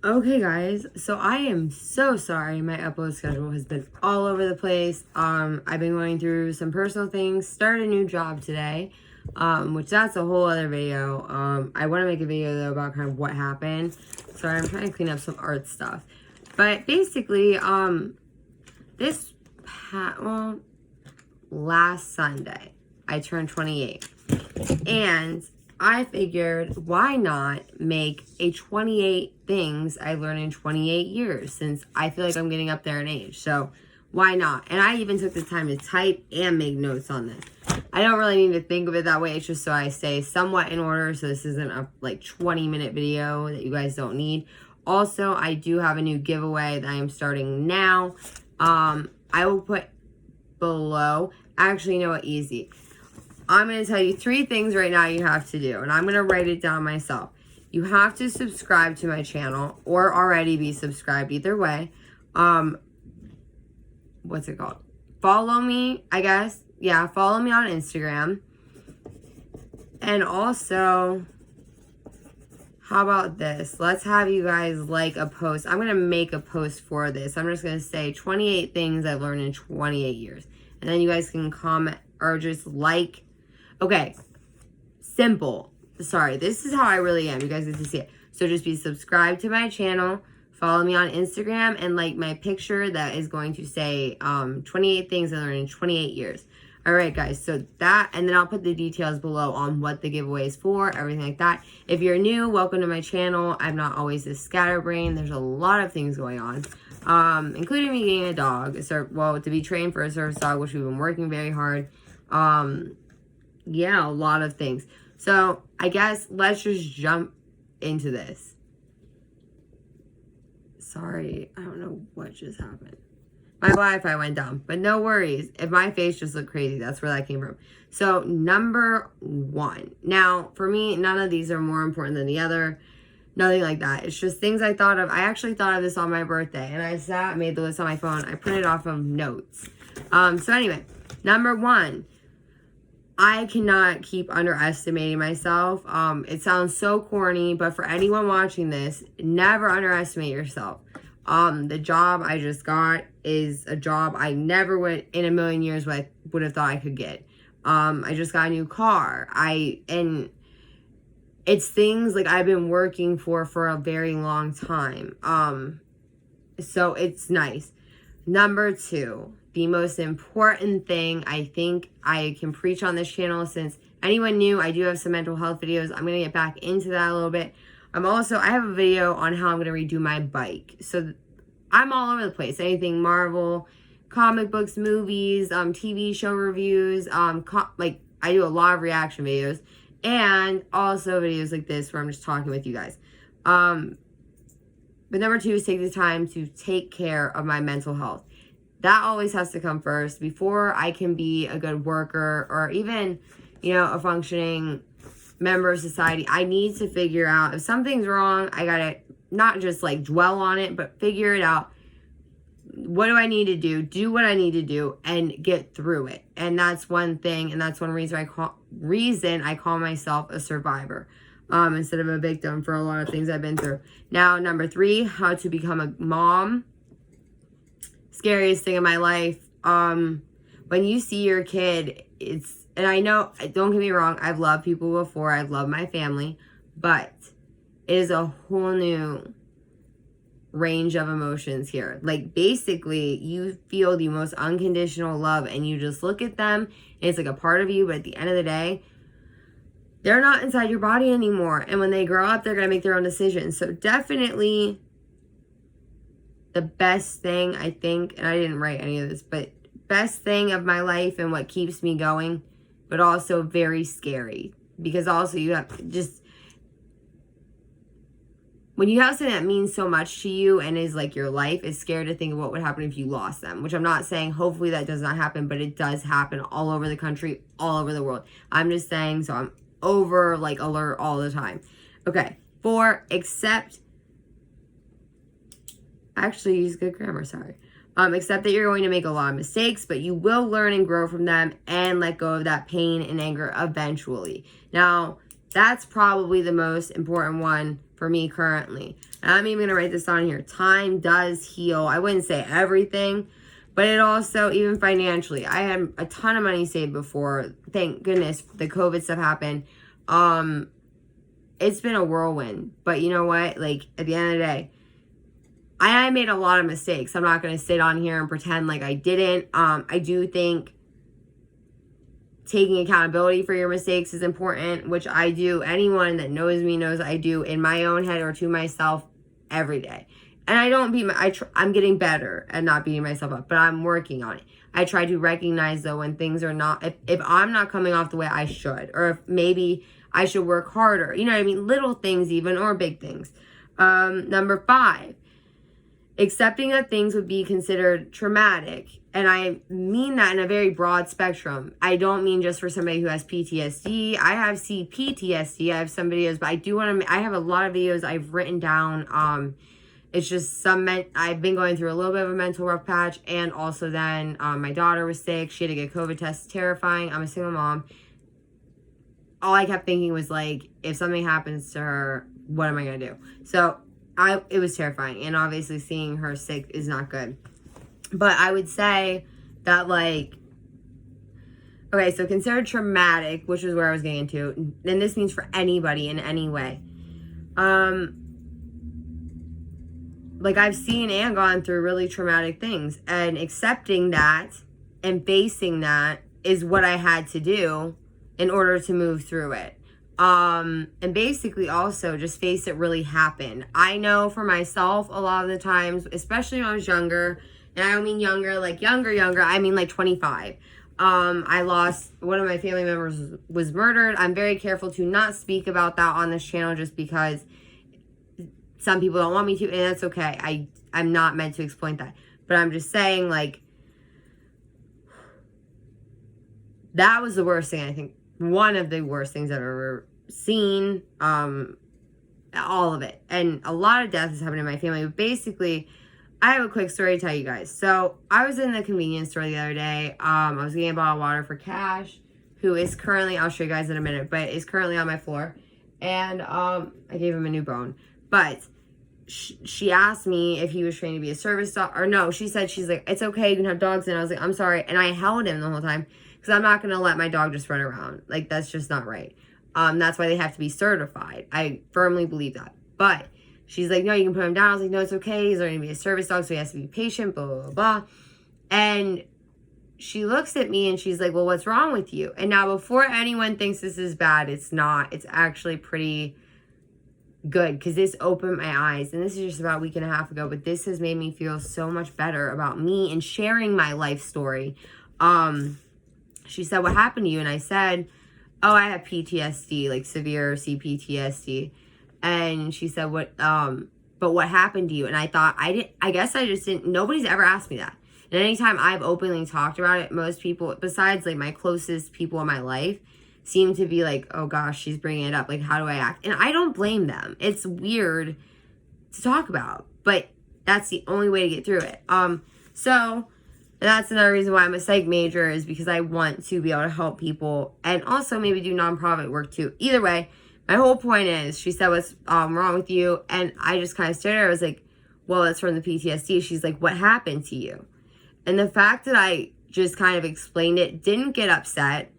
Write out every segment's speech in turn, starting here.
Okay guys, so I am so sorry my upload schedule has been all over the place. I've been going through some personal things, started a new job today, which that's a whole other video. I want to make a video though about kind of what happened. So I'm trying to clean up some art stuff. But basically, last Sunday, I turned 28. And I figured, why not make a 28 things I learned in 28 years, since I feel like I'm getting up there in age. So why not? And I even took the time to type and make notes on this. I don't really need to think of it that way. It's just so I stay somewhat in order. So this isn't a 20-minute video that you guys don't need. Also, I do have a new giveaway that I am starting now. I will put below. Actually, you know what? Easy. I'm going to tell you 3 things right now you have to do, and I'm going to write it down myself. You have to subscribe to my channel or already be subscribed, either way. What's it called? Follow me, I guess. Yeah, follow me on Instagram. And also, how about this? Let's have you guys like a post. I'm going to make a post for this. I'm just going to say 28 things I've learned in 28 years. And then you guys can comment or just like. Okay, simple. Sorry, this is how I really am. You guys get to see it. So just be subscribed to my channel, follow me on Instagram, and like my picture that is going to say 28 things I learned in 28 years. All right, guys, so that, and then I'll put the details below on what the giveaway is for, everything like that. If you're new, welcome to my channel. I'm not always a scatterbrain. There's a lot of things going on, including me getting a dog. So, well, to be trained for a service dog, which we've been working very hard. Yeah, a lot of things. So I guess let's just jump into this. Sorry, I don't know what just happened. My Wi-Fi went down, but no worries. If my face just looked crazy, that's where that came from. So number 1. Now, for me, none of these are more important than the other. Nothing like that. It's just things I thought of. I actually thought of this on my birthday, and I made the list on my phone. I printed off of notes. So anyway, number 1. I cannot keep underestimating myself. It sounds so corny, but for anyone watching this, never underestimate yourself. The job I just got is a job I never would in a million years would have thought I could get. I just got a new car. And it's things like I've been working for a very long time. So it's nice. Number 2. The most important thing I think I can preach on this channel, since anyone new, I do have some mental health videos. I'm going to get back into that a little bit. I have a video on how I'm going to redo my bike. So I'm all over the place. Anything Marvel, comic books, movies, TV show reviews. I do a lot of reaction videos. And also videos like this where I'm just talking with you guys. But number 2 is take the time to take care of my mental health. That always has to come first before I can be a good worker or even, a functioning member of society. I need to figure out if something's wrong. I got to not just dwell on it, but figure it out. What do I need to do what I need to do, and get through it. And that's one thing. And that's one reason I call myself a survivor, instead of a victim for a lot of things I've been through. Now, number 3, how to become a mom. Scariest thing in my life. When you see your kid, and I know, don't get me wrong, I've loved people before, I've loved my family, but it is a whole new range of emotions here. Basically, you feel the most unconditional love, and you just look at them, and it's like a part of you, but at the end of the day, they're not inside your body anymore. And when they grow up, they're going to make their own decisions. So definitely the best thing, I think, and I didn't write any of this, but best thing of my life and what keeps me going, but also very scary. Because also you have just, when you have something that means so much to you and is your life, it's scary to think of what would happen if you lost them. Which I'm not saying, hopefully that does not happen, but it does happen all over the country, all over the world. I'm just saying, so I'm over alert all the time. Okay, 4, accept. Actually use good grammar, sorry. Accept that you're going to make a lot of mistakes, but you will learn and grow from them and let go of that pain and anger eventually. Now, that's probably the most important one for me currently. And I'm even going to write this on here. Time does heal. I wouldn't say everything, but it also, even financially, I had a ton of money saved before. Thank goodness the COVID stuff happened. It's been a whirlwind. But you know what? Like, at the end of the day, I made a lot of mistakes. I'm not going to sit on here and pretend like I didn't. I do think taking accountability for your mistakes is important, which I do. Anyone that knows me knows I do in my own head or to myself every day. And I don't beat I'm getting better at not beating myself up, but I'm working on it. I try to recognize, though, when things are not, if I'm not coming off the way I should, or if maybe I should work harder. You know what I mean? Little things even, or big things. Number 5. Accepting that things would be considered traumatic. And I mean that in a very broad spectrum. I don't mean just for somebody who has PTSD. I have CPTSD. I have some videos, but I have a lot of videos I've written down. It's just I've been going through a little bit of a mental rough patch. And also then my daughter was sick. She had to get COVID tests. Terrifying. I'm a single mom. All I kept thinking was like, if something happens to her, what am I going to do? So it was terrifying, and obviously seeing her sick is not good. But I would say that, like, okay, so considered traumatic, which is where I was getting into, and this means for anybody in any way. Like, I've seen and gone through really traumatic things, and accepting that and facing that is what I had to do in order to move through it. And basically also just face it really happened. I know for myself a lot of the times, especially when I was younger, and I don't mean younger, like younger, I mean like 25. I lost, one of my family members was murdered. I'm very careful to not speak about that on this channel just because some people don't want me to, and that's okay. I'm not meant to exploit that. But I'm just saying, like, that was the worst thing, I think. One of the worst things I've ever seen, all of it. And a lot of death has happened in my family. But basically, I have a quick story to tell you guys. So, I was in the convenience store the other day. I was getting a bottle of water for Cash, who is currently, I'll show you guys in a minute, but is currently on my floor. And I gave him a new bone. But she asked me if he was trained to be a service dog. Or no, she's like, it's okay, you can have dogs. And I was like, I'm sorry. And I held him the whole time. Because I'm not going to let my dog just run around. Like, that's just not right. That's why they have to be certified. I firmly believe that. But she's like, no, you can put him down. I was like, no, it's okay. He's learning to be a service dog, so he has to be patient, blah, blah, blah. And she looks at me and she's like, well, what's wrong with you? And now before anyone thinks this is bad, it's not. It's actually pretty good because this opened my eyes. And this is just about a week and a half ago. But this has made me feel so much better about me and sharing my life story. She said, what happened to you? And I said, oh, I have PTSD, like severe CPTSD. And she said, but what happened to you? And I thought, I guess I just didn't, nobody's ever asked me that. And anytime I've openly talked about it, most people, besides like my closest people in my life, seem to be like, oh gosh, she's bringing it up. Like, how do I act? And I don't blame them. It's weird to talk about, but that's the only way to get through it. And that's another reason why I'm a psych major, is because I want to be able to help people and also maybe do nonprofit work too. Either way, my whole point is, she said, what's wrong with you? And I just kind of stared at her. I was like, well, it's from the PTSD. She's like, what happened to you? And the fact that I just kind of explained it, didn't get upset.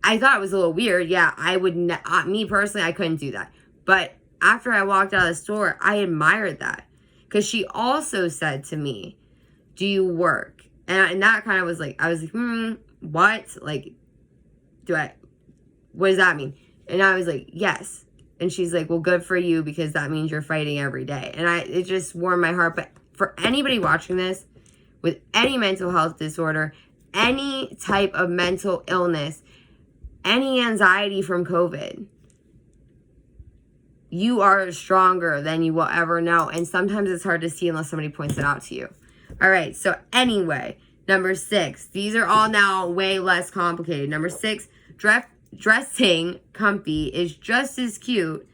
I thought it was a little weird. Yeah, I would, me personally, I couldn't do that. But after I walked out of the store, I admired that. Because she also said to me, do you work? And that kind of was like, I was like, what? Like, what does that mean? And I was like, yes. And she's like, well, good for you, because that means you're fighting every day. And it just warmed my heart. But for anybody watching this with any mental health disorder, any type of mental illness, any anxiety from COVID, you are stronger than you will ever know. And sometimes it's hard to see unless somebody points it out to you. All right, so anyway, number 6. These are all now way less complicated. Number 6, dressing comfy is just as cute,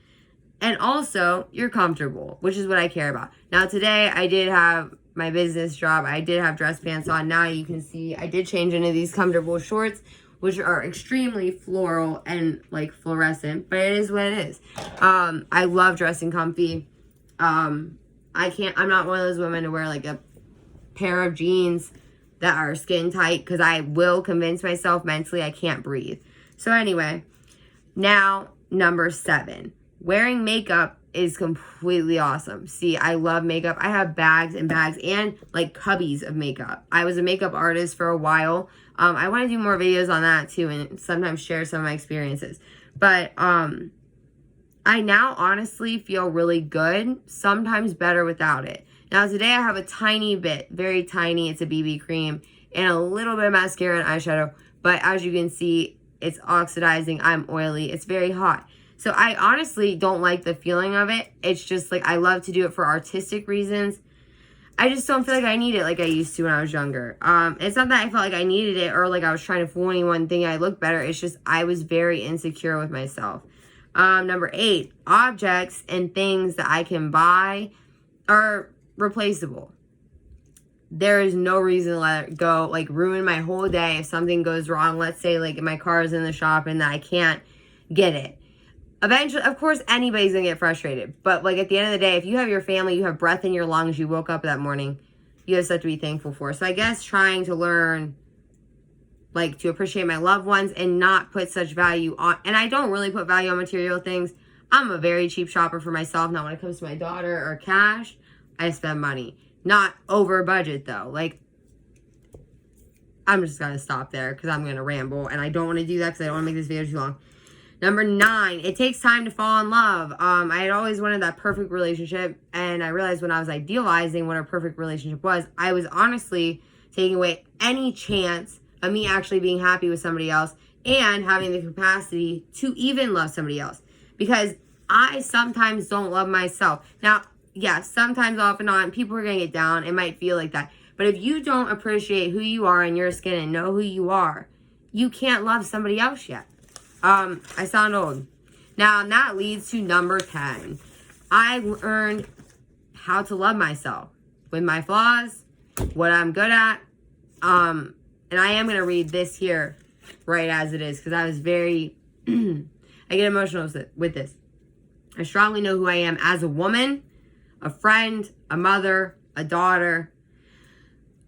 and also you're comfortable, which is what I care about. Now today I did have my business job. I did have dress pants on. Now you can see I did change into these comfortable shorts, which are extremely floral and like fluorescent, but it is what it is. I love dressing comfy. I'm not one of those women to wear like a pair of jeans that are skin tight, because I will convince myself mentally I can't breathe. So anyway, now number 7, wearing makeup is completely awesome. See, I love makeup. I have bags and bags and like cubbies of makeup. I was a makeup artist for a while. I want to do more videos on that too, and sometimes share some of my experiences. But I now honestly feel really good, sometimes better without it. Now today I have a tiny bit, very tiny, it's a BB cream, and a little bit of mascara and eyeshadow. But as you can see, it's oxidizing, I'm oily, it's very hot. So I honestly don't like the feeling of it. It's just like, I love to do it for artistic reasons. I just don't feel like I need it like I used to when I was younger. It's not that I felt like I needed it or like I was trying to fool anyone thinking I looked better. It's just I was very insecure with myself. Number 8, objects and things that I can buy are replaceable. There is no reason to let it go, like ruin my whole day if something goes wrong. Let's say like my car is in the shop and I can't get it. Eventually, of course, anybody's gonna get frustrated. But like at the end of the day, if you have your family, you have breath in your lungs, you woke up that morning, you have stuff to be thankful for. So I guess trying to learn like to appreciate my loved ones and not put such value on, and I don't really put value on material things. I'm a very cheap shopper for myself. Now when it comes to my daughter or cash, I spend money. Not over budget though. Like, I'm just gonna stop there because I'm gonna ramble, and I don't want to do that because I don't want to make this video too long. Number 9, it takes time to fall in love. I had always wanted that perfect relationship, and I realized when I was idealizing what a perfect relationship was, I was honestly taking away any chance of me actually being happy with somebody else and having the capacity to even love somebody else, because I sometimes don't love myself. Now, yes, sometimes off and on, people are going to get down. It might feel like that. But if you don't appreciate who you are in your skin and know who you are, you can't love somebody else yet. I sound old. Now, and that leads to number 10. I learned how to love myself with my flaws, what I'm good at. And I am going to read this here right as it is, because I was very, I get emotional with this. I strongly know who I am as a woman, a friend, a mother, a daughter.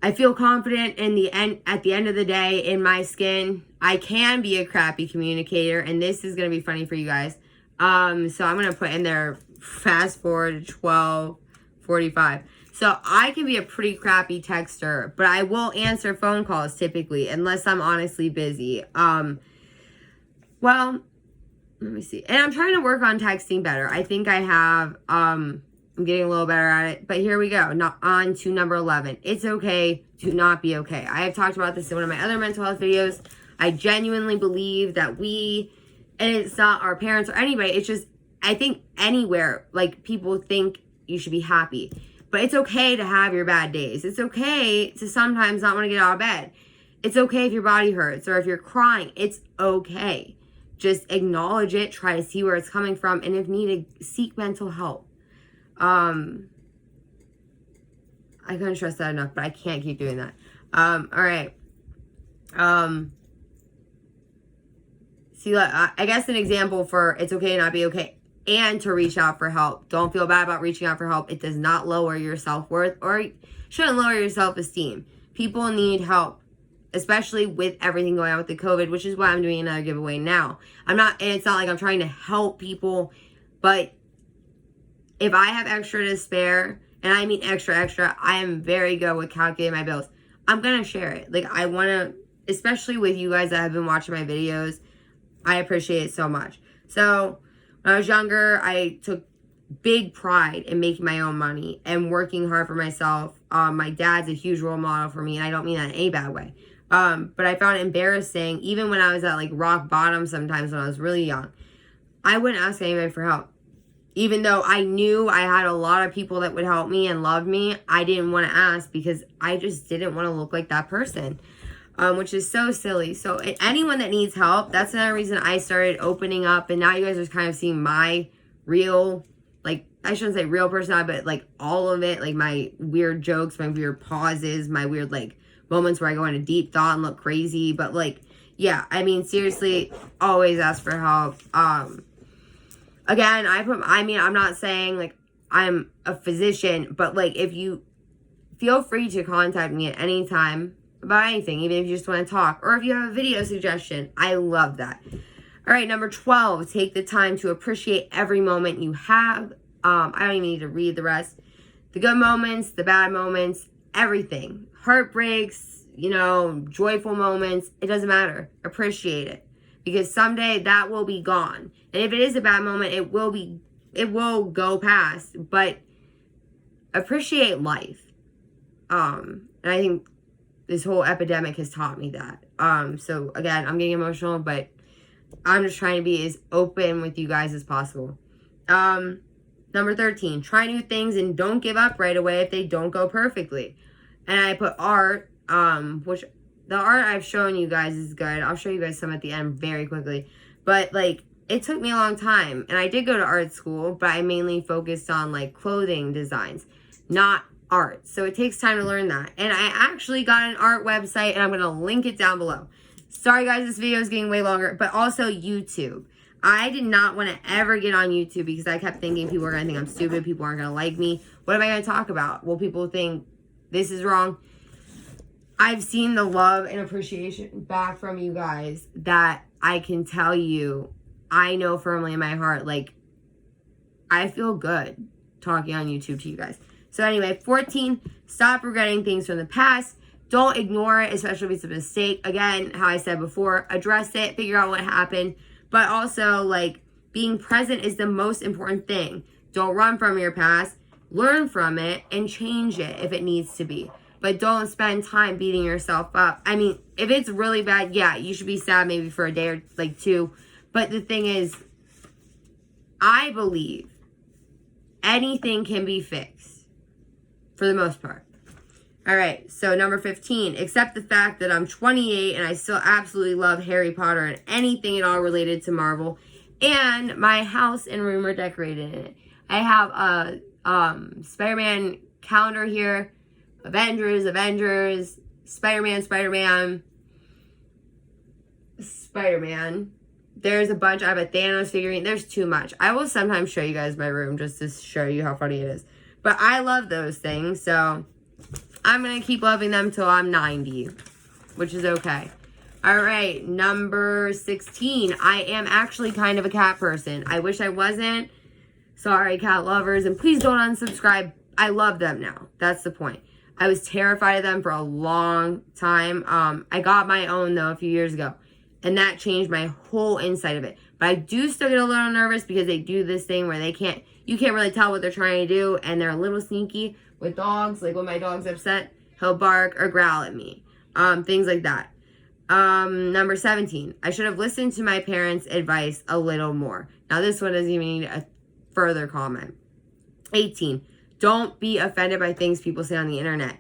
I feel confident at the end of the day in my skin. I can be a crappy communicator, and this is going to be funny for you guys. So I'm going to put in there fast forward to 12:45. So I can be a pretty crappy texter, but I will answer phone calls typically unless I'm honestly busy. Well, let me see. And I'm trying to work on texting better. I think I have. I'm getting a little better at it. But here we go. Now on to number 11. It's okay to not be okay. I have talked about this in one of my other mental health videos. I genuinely believe that and it's not our parents or anybody. It's just, I think anywhere, like people think you should be happy. But it's okay to have your bad days. It's okay to sometimes not want to get out of bed. It's okay if your body hurts or if you're crying. It's okay. Just acknowledge it. Try to see where it's coming from. And if needed, seek mental help. I couldn't stress that enough, but I can't keep doing that. All right. See, I guess an example for it's okay to not be okay and to reach out for help. Don't feel bad about reaching out for help. It does not lower your self-worth or shouldn't lower your self-esteem. People need help, especially with everything going on with the COVID, which is why I'm doing another giveaway now. And it's not like I'm trying to help people, but if I have extra to spare, and I mean extra, I am very good with calculating my bills. I'm going to share it. Like, I want to, especially with you guys that have been watching my videos, I appreciate it so much. So, when I was younger, I took big pride in making my own money and working hard for myself. My dad's a huge role model for me, and I don't mean that in any bad way. But I found it embarrassing, even when I was at, like, rock bottom sometimes when I was really young. I wouldn't ask anybody for help. Even though I knew I had a lot of people that would help me and love me, I didn't want to ask because I just didn't want to look like that person, which is so silly. So anyone that needs help, that's another reason I started opening up. And now you guys are kind of seeing my real, like, I shouldn't say real personality, but like all of it, like my weird jokes, my weird pauses, my weird like moments where I go into deep thought and look crazy. But like, yeah, I mean, seriously, always ask for help. Again, I'm not saying, like, I'm a physician, but, like, if you feel free to contact me at any time about anything, even if you just want to talk, or if you have a video suggestion. I love that. All right, number 12, take the time to appreciate every moment you have. I don't even need to read the rest. The good moments, the bad moments, everything. Heartbreaks, joyful moments, it doesn't matter. Appreciate it. Because someday that will be gone. And if it is a bad moment, it will go past. But appreciate life. And I think this whole epidemic has taught me that. So again, I'm getting emotional, but I'm just trying to be as open with you guys as possible. Number 13, try new things and don't give up right away if they don't go perfectly. And I put art, which the art I've shown you guys is good. I'll show you guys some at the end very quickly. But, like, it took me a long time. And I did go to art school, but I mainly focused on, like, clothing designs, not art. So it takes time to learn that. And I actually got an art website, and I'm going to link it down below. Sorry, guys, this video is getting way longer. But also YouTube. I did not want to ever get on YouTube because I kept thinking people are going to think I'm stupid. People aren't going to like me. What am I going to talk about? Will people think this is wrong? I've seen the love and appreciation back from you guys that I can tell you, I know firmly in my heart, like, I feel good talking on YouTube to you guys. So anyway, 14, stop regretting things from the past. Don't ignore it, especially if it's a mistake. Again, how I said before, address it, figure out what happened. But also, like, being present is the most important thing. Don't run from your past. Learn from it and change it if it needs to be. But don't spend time beating yourself up. I mean, if it's really bad, yeah, you should be sad maybe for a day or, like, two. But the thing is, I believe anything can be fixed for the most part. All right, so number 15, accept the fact that I'm 28 and I still absolutely love Harry Potter and anything at all related to Marvel. And my house and room are decorated in it. I have a Spider-Man calendar here, Avengers, Spider-Man. There's a bunch. I have a Thanos figurine. There's too much. I will sometimes show you guys my room just to show you how funny it is. But I love those things, so I'm going to keep loving them till I'm 90, which is okay. All right, number 16. I am actually kind of a cat person. I wish I wasn't. Sorry, cat lovers. And please don't unsubscribe. I love them now. That's the point. I was terrified of them for a long time. I got my own, though, a few years ago. And that changed my whole inside of it. But I do still get a little nervous because they do this thing where you can't really tell what they're trying to do. And they're a little sneaky with dogs. Like when my dog's upset, he'll bark or growl at me. Things like that. Number 17. I should have listened to my parents' advice a little more. Now this one doesn't even need a further comment. 18. Don't be offended by things people say on the internet.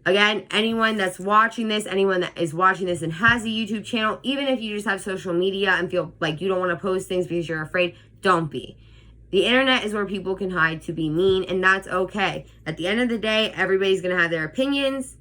Again, anyone that's watching this, anyone that is watching this and has a YouTube channel, even if you just have social media and feel like you don't want to post things because you're afraid, don't be. The internet is where people can hide to be mean, and that's okay. At the end of the day, everybody's going to have their opinions,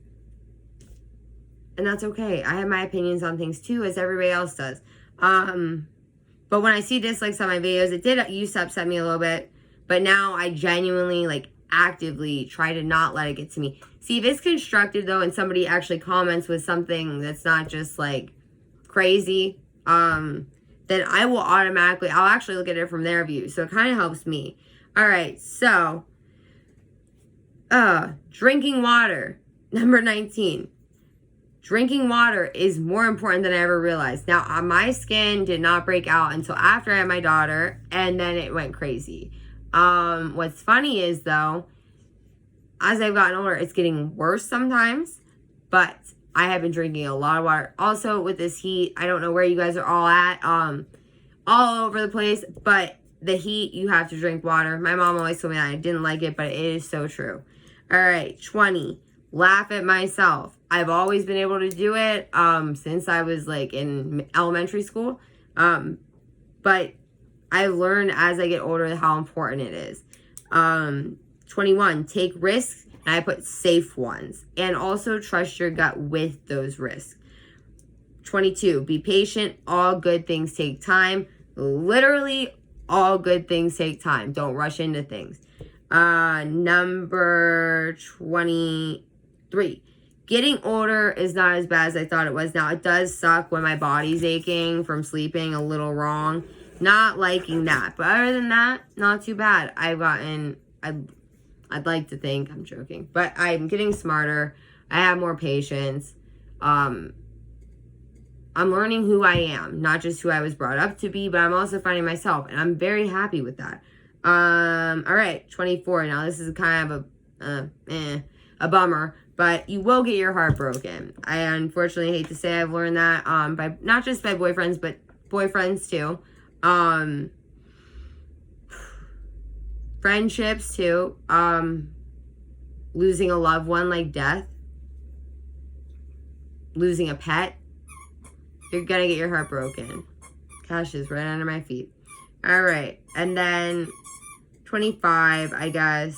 and that's okay. I have my opinions on things too, as everybody else does. But when I see dislikes on my videos, it did used to upset me a little bit, but now I genuinely, like, actively try to not let it get to me. See, if it's constructive, though, and somebody actually comments with something that's not just, like, crazy, then I will automatically, I'll actually look at it from their view. So it kind of helps me. All right, so, drinking water, number 19. Drinking water is more important than I ever realized. Now, my skin did not break out until after I had my daughter, and then it went crazy. What's funny is, though, as I've gotten older, it's getting worse sometimes, but I have been drinking a lot of water. Also, with this heat, I don't know where you guys are all at, all over the place, but the heat, you have to drink water. My mom always told me that I didn't like it, but it is so true. All right, 20, laugh at myself. I've always been able to do it, since I was, like, in elementary school, but I learned as I get older how important it is. 21, take risks, and I put safe ones. And also trust your gut with those risks. 22, be patient. All good things take time. Literally, all good things take time. Don't rush into things. Number 23. Getting older is not as bad as I thought it was. Now, it does suck when my body's aching from sleeping a little wrong. Not liking that. But other than that, not too bad. I'd like to think, I'm joking, but I'm getting smarter. I have more patience. I'm learning who I am, not just who I was brought up to be, but I'm also finding myself, and I'm very happy with that. All right, 24. Now, this is kind of a bummer, but you will get your heart broken. I unfortunately hate to say I've learned that, by not just by boyfriends, but boyfriends too. Friendships too. Losing a loved one like death. Losing a pet. You're gonna get your heart broken. Cash is right under my feet. All right, and then 25, I guess.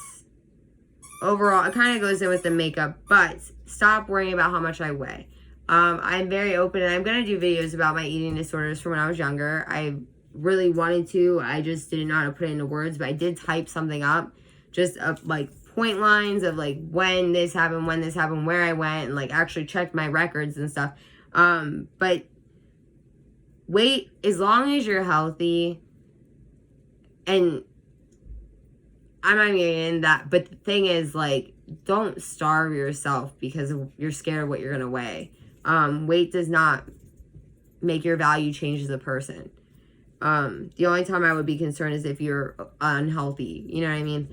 Overall, it kind of goes in with the makeup, but stop worrying about how much I weigh. I'm very open, and I'm going to do videos about my eating disorders from when I was younger. I really wanted to. I just didn't know how to put it into words, but I did type something up, just like point lines of like when this happened, where I went, and like actually checked my records and stuff. But wait, as long as you're healthy, and I'm not getting into that, but the thing is, like, don't starve yourself because you're scared of what you're going to weigh. Weight does not make your value change as a person. The only time I would be concerned is if you're unhealthy. You know what I mean?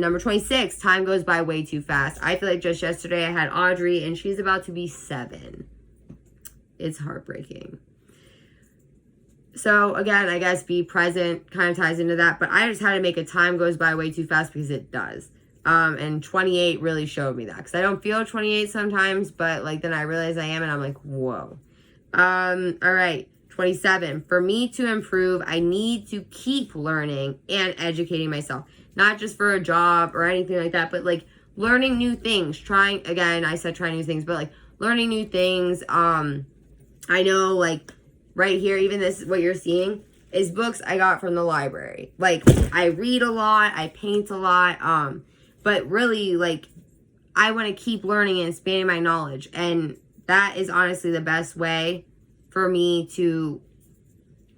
Number 26, time goes by way too fast. I feel like just yesterday I had Audrey, and she's about to be 7. It's heartbreaking. So, again, I guess be present kind of ties into that. But I just had to make a time goes by way too fast because it does. And 28 really showed me that. Because I don't feel 28 sometimes. But, like, then I realize I am. And I'm like, whoa. All right. 27. For me to improve, I need to keep learning and educating myself. Not just for a job or anything like that. But, like, learning new things. Trying, again, I said try new things. But, like, learning new things. I know, like, right here, even this, what you're seeing, is books I got from the library. Like, I read a lot, I paint a lot, but really, like, I want to keep learning and expanding my knowledge, and that is honestly the best way for me to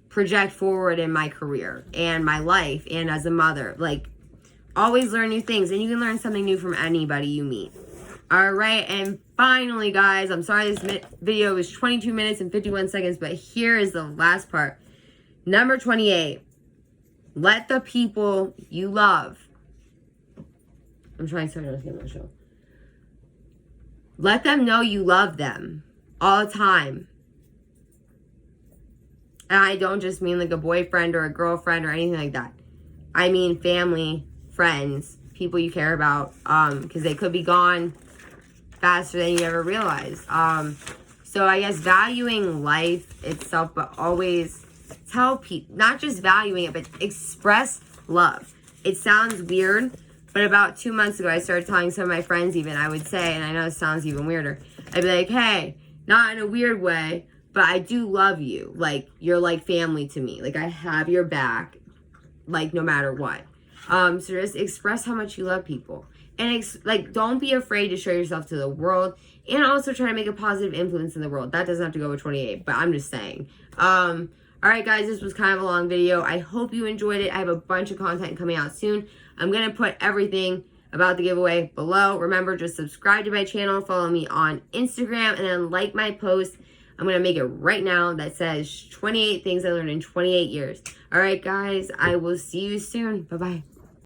project forward in my career, and my life, and as a mother. Like, always learn new things, and you can learn something new from anybody you meet. Alright, and finally, guys, I'm sorry this video is 22 minutes and 51 seconds, but here is the last part. Number 28. Let the people you love. I'm trying so hard to get my show. Let them know you love them all the time. And I don't just mean like a boyfriend or a girlfriend or anything like that. I mean family, friends, people you care about, because they could be gone faster than you ever realized. So I guess valuing life itself, but always tell people, not just valuing it, but express love. It sounds weird, but about 2 months ago, I started telling some of my friends even, I would say, and I know it sounds even weirder, I'd be like, hey, not in a weird way, but I do love you. Like, you're like family to me. Like, I have your back, like, no matter what. So just express how much you love people. And, like, don't be afraid to show yourself to the world. And also try to make a positive influence in the world. That doesn't have to go with 28, but I'm just saying. Alright, guys, this was kind of a long video. I hope you enjoyed it. I have a bunch of content coming out soon. I'm going to put everything about the giveaway below. Remember, just subscribe to my channel. Follow me on Instagram. And then like my post. I'm going to make it right now that says 28 things I learned in 28 years. Alright, guys, I will see you soon. Bye-bye.